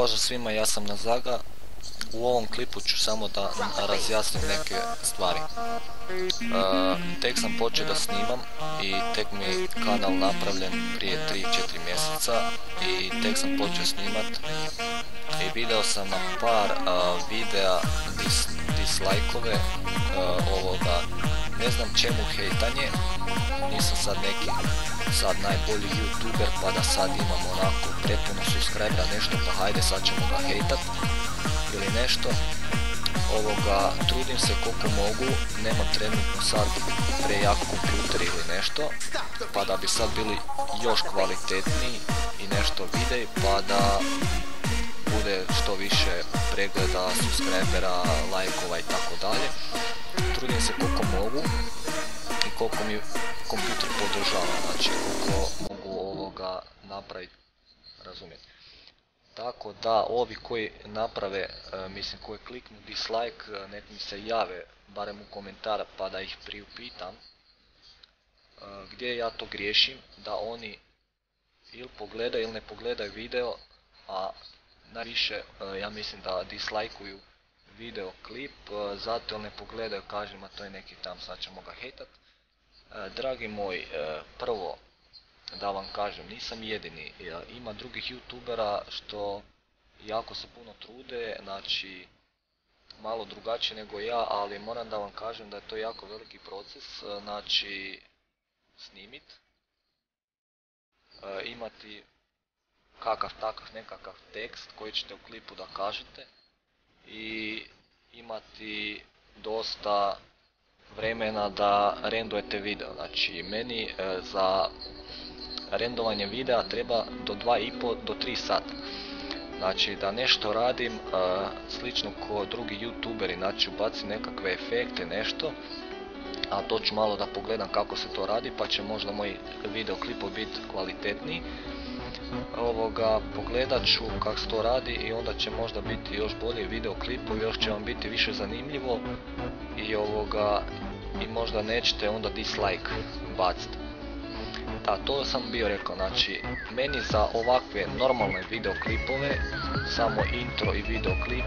Pozdrav svima, ja sam Nazaga. U ovom klipu ću samo da razjasnim neke stvari. Tek sam počeo da snimam i tek mi je kanal napravljen prije 3-4 mjeseca i tek sam počeo snimat i video sam na par videa dislajkove ovoga. Ne znam čemu hejtanje, nisam sad neki najbolji youtuber pa da sad imam onako prepuno subscribera nešto pa hajde sad ćemo ga hejtat ili nešto. Trudim se koliko mogu, nemam trenutno sad prejak kompjuter ili nešto pa da bi sad bili još kvalitetniji i nešto videi pa da bude što više pregleda, subscribera, lajkova i tako dalje. Trudim se koliko mogu i koliko mi kompjuter podržava, znači koliko mogu ovoga napraviti, razumjeti. Tako da ovi koji naprave, mislim koji kliknu dislike, nek mi se jave barem u komentar pa da ih priupitam gdje ja to griješim, da oni ili pogledaju ili ne pogledaju video, a najviše ja mislim da dislajkuju video klip, zato ili ne pogledaju, kažem, a to je neki tam, sad ćemo ga hejtat. Dragi moji, prvo da vam kažem, nisam jedini, ima drugih youtubera što jako se puno trude, znači malo drugačije nego ja, ali moram da vam kažem da je to jako veliki proces, znači snimit, imati kakav takav nekakav tekst koji ćete u klipu da kažete i imati dosta vremena da rendujete video. Znači meni za rendovanje videa treba do 2,5 do 3 sata. Znači da nešto radim slično kao drugi youtuberi, znači ubacim nekakve efekte, nešto, a to ću malo da pogledam kako se to radi pa će možda moj videoklipovi biti kvalitetniji. Pogledat ću kako se to radi i onda će možda biti još bolje videoklipovi, još će vam biti više zanimljivo i možda nećete onda dislike baciti. Da, to sam bio rekao, znači meni za ovakve normalne videoklipove, samo intro i videoklip,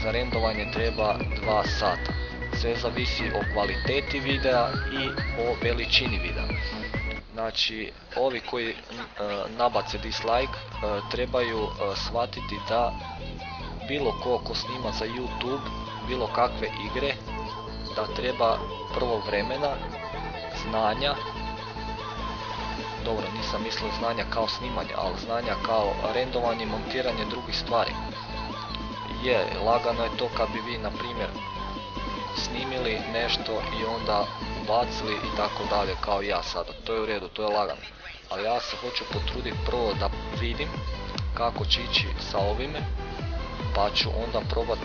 za rendovanje treba 2 sata. Sve zavisi o kvaliteti videa i o veličini videa. Znači, ovi koji nabace dislike trebaju shvatiti da bilo ko snima za YouTube, bilo kakve igre, da treba prvo vremena, znanja, dobro nisam mislio znanja kao snimanje, ali znanja kao rendovanje i montiranje drugih stvari. Lagano je to kad bi vi, na primjer, snimili nešto i onda ubacili i tako dalje, kao ja sada, to je u redu, to je lagano. Ali ja se hoću potruditi prvo da vidim kako će ići sa ovime, pa ću onda probati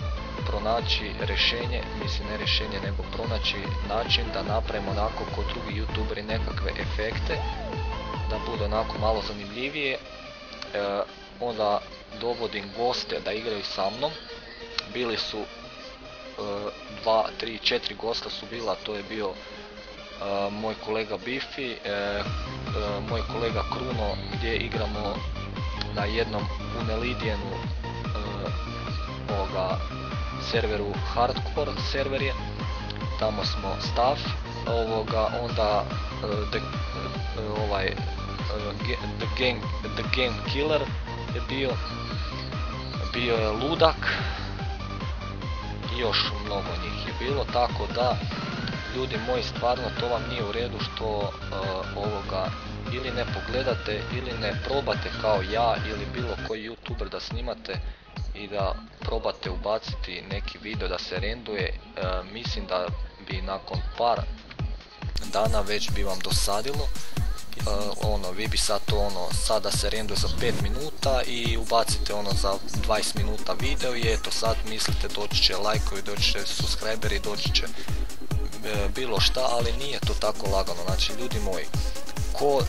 pronaći rješenje, mislim ne rješenje nego pronaći način da napravimo onako kod drugi youtuberi nekakve efekte, da bude onako malo zanimljivije. Onda dovodim goste da igraju sa mnom, bili su 2, 3, 4 gosta su bila, to je bio moj kolega Bifi, moj kolega Kruno, gdje igramo na jednom Unelidijenu serveru Hardcore server je, tamo smo staff, onda The Game Killer je bio je Ludak i još mnogo njih je bilo, tako da ljudi moji, stvarno to vam nije u redu što ili ne pogledate ili ne probate kao ja ili bilo koji youtuber da snimate i da probate ubaciti neki video da se renduje. Mislim da bi nakon par dana već bi vam dosadilo. Vi bi sad to sada se renduje za 5 minuta i ubacite za 20 minuta video i eto sad mislite doći će lajkovi, doći će subscriberi, doći će bilo šta, ali nije to tako lagano. Znači ljudi moji, ko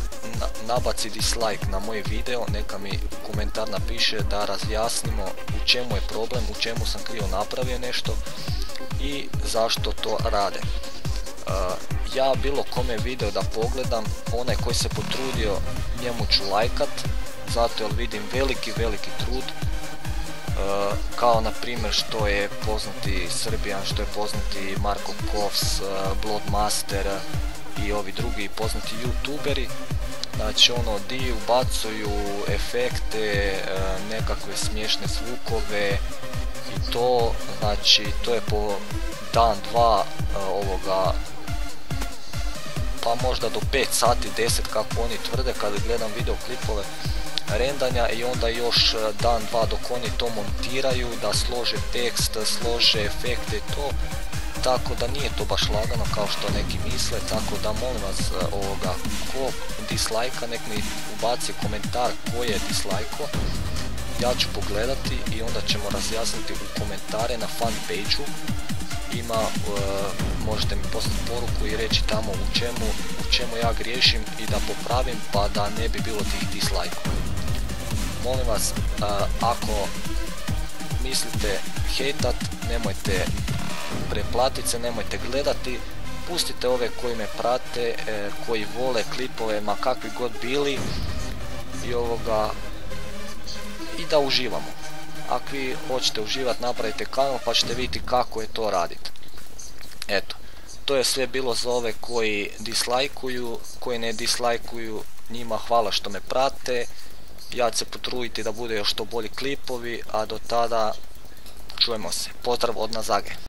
nabaci dislike na moj video, neka mi komentar napiše da razjasnimo u čemu je problem, u čemu sam krivo napravio nešto i zašto to rade. Ja bilo kome video da pogledam, onaj koji se potrudio njemu ću lajkat, zato jer vidim veliki trud kao na primjer što je poznati Srbijan, što je poznati Marko Kovs, Bloodmaster i ovi drugi poznati youtuberi. Znači ono di ubacuju efekte, nekakve smiješne zvukove i to, znači to je po dan, dva ovoga, pa možda do 5 sati, 10 kako oni tvrde kada gledam videoklipove rendanja, i onda još dan, dva dok oni to montiraju, da slože tekst, slože efekte i to, tako da nije to baš lagano kao što neki misle, tako da molim vas ovoga, ko dislajka nek mi ubaci komentar ko je dislajko, ja ću pogledati i onda ćemo razjasniti u komentare na fanpage-u, ima, možete mi poslati poruku i reći tamo u čemu ja griješim i da popravim, pa da ne bi bilo tih dislajkova. Molim vas, ako mislite hejtat, nemojte preplatit se, nemojte gledati, pustite ove koji me prate, koji vole klipove, ma kakvi god bili, i ovoga, i da uživamo. Ako vi hoćete uživati, napravite kanal pa ćete vidjeti kako je to raditi. Eto, to je sve bilo za ove koji dislajkuju, koji ne dislajkuju, njima hvala što me prate. Ja ću se potruditi da bude još što bolji klipovi, a do tada čujemo se. Pozdrav od Nazage.